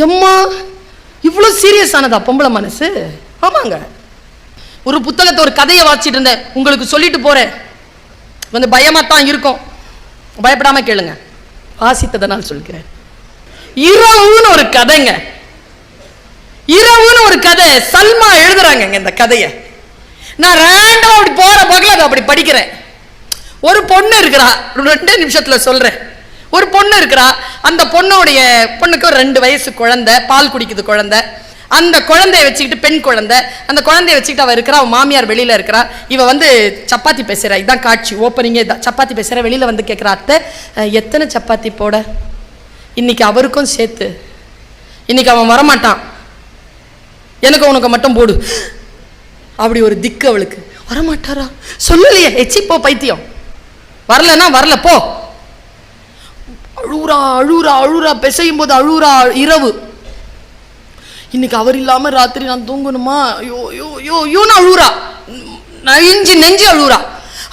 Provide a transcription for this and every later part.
எம்மா இவ்வளோ சீரியஸ் ஆனதா பொம்பளை மனசு? ஆமாங்க. ஒரு புத்தகத்தை ஒரு கதையை வாசிச்சுட்டு இருந்தேன், உங்களுக்கு சொல்லிட்டு போறேன். கொஞ்சம் பயமா தான் இருக்கும், பயப்படாம கேளுங்க. வாசித்ததனால் சொல்கிறேன். இரவுன்னு ஒரு கதைங்க, இரவுன்னு ஒரு கதை. சல்மா எழுதுறாங்க இந்த கதையை. நான் ரேண்டமா அப்படி போற போகல அதை அப்படி படிக்கிறேன். ஒரு பொண்ணு இருக்கிறா, 2 நிமிஷத்துல சொல்றேன். ஒரு பொண்ணு இருக்கிறா, அந்த பொண்ணுக்கு ஒரு 2 வயசு குழந்தை, பால் குடிக்குது குழந்தை. அந்த குழந்தைய வச்சுக்கிட்டு, பெண் குழந்தை, அந்த குழந்தைய வச்சுக்கிட்டு அவ இருக்கிறா. அவ மாமியார் வெளியில இருக்கிறா. இவ வந்து சப்பாத்தி பேசுறா. இதான் காட்சி, ஓப்பனிங்கே இதான். சப்பாத்தி பேசுற. வெளியில வந்து கேட்கிறா, அத்தை எத்தனை சப்பாத்தி போட? இன்னைக்கு அவருக்கும் சேர்த்து, இன்னைக்கு அவன் வரமாட்டான், எனக்கு உனக்கு மட்டும் போடு. அப்படி ஒரு திக்கு அவளுக்கு. வரமாட்டாரா? சொல்லலையே. எச்சி போ பைத்தியம், வரலன்னா வரல போ. அழுறா அழுறா அழுறா, பிசையும் போது அழுறா. இரவு, இன்னைக்கு அவர் இல்லாம ராத்திரி நான் தூங்கணுமா? ஐயோ யோ யோ யோன்னு அழுறா, நெஞ்சு அழுறா.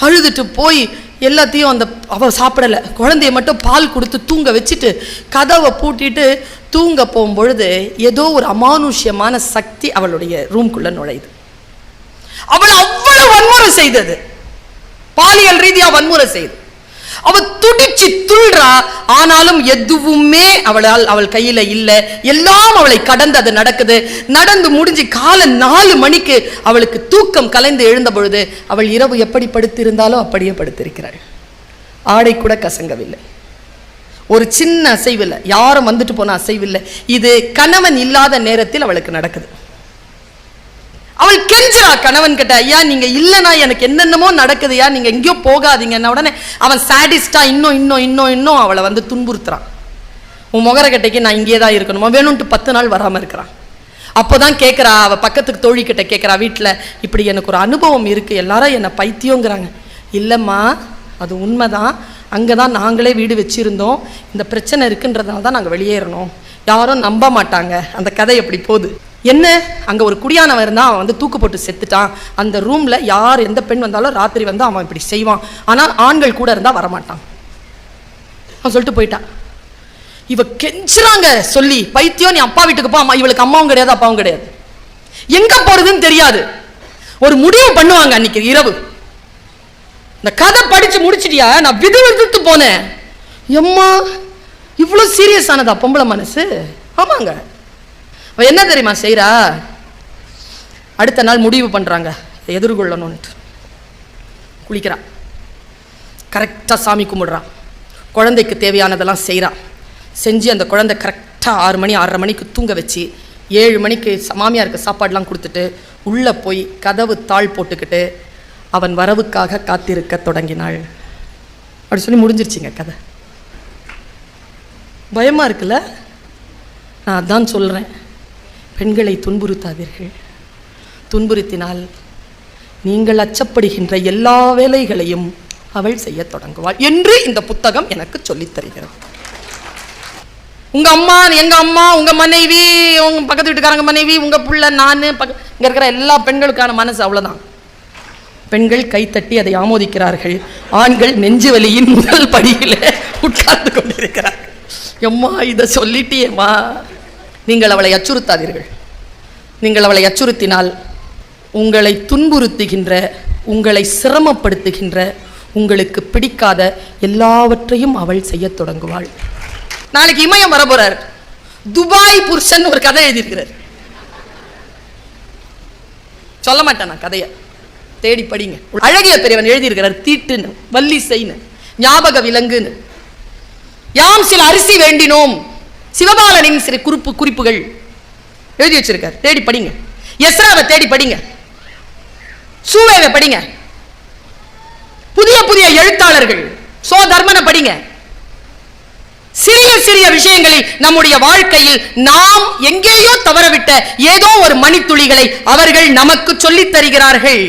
அழுதுட்டு போய் எல்லாத்தையும் அந்த அவ சாப்பிடல, குழந்தைய மட்டும் பால் கொடுத்து தூங்க வச்சுட்டு கதவை பூட்டிட்டு தூங்க போகும்பொழுது ஏதோ ஒரு அமானுஷ்யமான சக்தி அவளுடைய ரூம்குள்ள நுழையுது. அவள் அவ்வளவு வன்முறை செய்தது, பாலியல் ரீதியா வன்முறை செய்து. அவ துடிச்சு துள்றா. ஆனாலும் எதுவுமே அவள் கையில இல்ல. எல்லாம் அவளை கடந்து அது நடக்குது. நடந்து முடிஞ்சு காலை 4 மணிக்கு அவளுக்கு தூக்கம் கலைந்து எழுந்த பொழுது அவள் இரவு எப்படி படுத்திருந்தாலோ அப்படியே படுத்திருக்கிறாள். ஆடை கூட கசங்கவில்லை, ஒரு சின்ன அசைவில்லை, யாரும் வந்துட்டு போன அசைவில்லை. இது கணவன் இல்லாத நேரத்தில் அவளுக்கு நடக்குது. அவள் கெஞ்சுறா கணவன் கிட்ட, ஐயா நீங்க இல்லைன்னா எனக்கு என்னென்னமோ நடக்குதுயா, நீங்க எங்கேயோ போகாதீங்கன்னா. உடனே அவன் சாடிஸ்டா இன்னும் இன்னும் இன்னும் இன்னும் அவளை வந்து துன்புறுத்துறான். உன் முகர கட்டைக்கு நான் இங்கே தான் இருக்கணுமா, வேணும்ட்டு 10 நாள் வராம இருக்கிறான். அப்போதான் கேட்குறா, அவ பக்கத்துக்கு தோழி கிட்ட கேட்குறா, வீட்டில் இப்படி எனக்கு ஒரு அனுபவம் இருக்கு, எல்லாரும் என்னை பைத்தியங்கிறாங்க. இல்லைம்மா அது உண்மைதான், அங்கே தான் நாங்களே வீடு வச்சிருந்தோம், இந்த பிரச்சனை இருக்குன்றதுனால தான் நாங்கள் வெளியேறணும், யாரும் நம்ப மாட்டாங்க. அந்த கதை எப்படி போகுது? என்ன, அங்கே ஒரு குடியானவன் இருந்தான், அவன் வந்து தூக்கு போட்டு செத்துட்டான். அந்த ரூமில் யார் எந்த பெண் வந்தாலும் ராத்திரி வந்து அவன் இப்படி செய்வான், ஆனால் ஆண்கள் கூட இருந்தால் வரமாட்டான். அவன் சொல்லிட்டு போயிட்டான். இவ கெஞ்சுறாங்க சொல்லி, பைத்தியம் நீ அப்பா வீட்டுக்கு போ. இவளுக்கு அம்மாவும் கிடையாது அப்பாவும் கிடையாது, எங்க போறதுன்னு தெரியாது. ஒரு முடிவு பண்ணுவாங்க அன்னைக்கு இரவு. இந்த கதை படிச்சு முடிச்சிட்டியா? நான் விதுவிதுத்து போனேன். எம்மா இவ்வளோ சீரியஸ் ஆனதா பொம்பளை மனசு? ஆமாங்க. அவ என்ன தெரியுமா செய்யறா? அடுத்த நாள் முடிவு பண்றாங்க எதிர்கொள்ளணும்னு. குளிக்கிறா, கரெக்டா சாமி கும்பிடுறா, குழந்தைக்கு தேவையானதெல்லாம் செய்கிறா. செஞ்சு அந்த குழந்தை கரெக்டாக 6 மணி 6:30 மணிக்கு தூங்க வச்சு 7 மணிக்கு மாமியாருக்கு சாப்பாடெலாம் கொடுத்துட்டு உள்ளே போய் கதவு தாழ் போட்டுக்கிட்டு அவன் வரவுக்காக காத்திருக்க தொடங்கினாள். அப்படி சொல்லி முடிஞ்சிருச்சுங்க கதை. பயமாக இருக்குல்ல? நான் அதான் சொல்கிறேன், பெண்களை துன்புறுத்தாதீர்கள். துன்புறுத்தினால் நீங்கள் அச்சப்படுகின்ற எல்லா வேலைகளையும் அவள் செய்ய தொடங்குவாள் என்று இந்த புத்தகம் எனக்கு சொல்லித் தருகிறது. உங்க அம்மா, எங்க அம்மா, உங்க மனைவி, உங்க பக்கத்து வீட்டுக்காரங்க மனைவி, உங்க புள்ள, நான், இங்க இருக்கிற எல்லா பெண்களுக்கான மனசு அவ்வளவுதான். பெண்கள் கைத்தட்டி அதை ஆமோதிக்கிறார்கள், ஆண்கள் நெஞ்சு வலியின் முதல் படியில உட்கார்ந்து கொண்டிருக்கிறார்கள். எம்மா இதை சொல்லிட்டியேம்மா. நீங்கள் அவளை அச்சுறுத்தாதீர்கள். நீங்கள் அவளை அச்சுறுத்தினால் உங்களை துன்புறுத்துகின்ற, உங்களை சிரமப்படுத்துகின்ற, உங்களுக்கு பிடிக்காத எல்லாவற்றையும் அவள் செய்ய தொடங்குவாள். நாளைக்கு இமயம் வர போறார். துபாய் புருஷன் ஒரு கதை எழுதியிருக்கிறார். சொல்ல மாட்டேன் நான் கதையை, தேடி படிங்க. அழகிய பெரியவன் எழுதியிருக்கிறார். தீட்டுன்னு, வள்ளிசைன்னு, ஞாபக விலங்குன்னு, யாம் சில அரிசி வேண்டினோம், சிவபாலனின் சில குறிப்புகள் எழுதி வச்சிருக்கார். தேடி படிங்க. எஸ்ராவை தேடி படிங்க, சூவேவை படிங்க, புதிய புதிய எழுத்தாளர்கள் சோ தர்மனை படிங்க. சிறிய சிறிய விஷயங்களில் நம்முடைய வாழ்க்கையில் நாம் எங்கேயோ தவறவிட்ட ஏதோ ஒரு மணித்துளிகளை அவர்கள் நமக்கு சொல்லித் தருகிறார்கள்.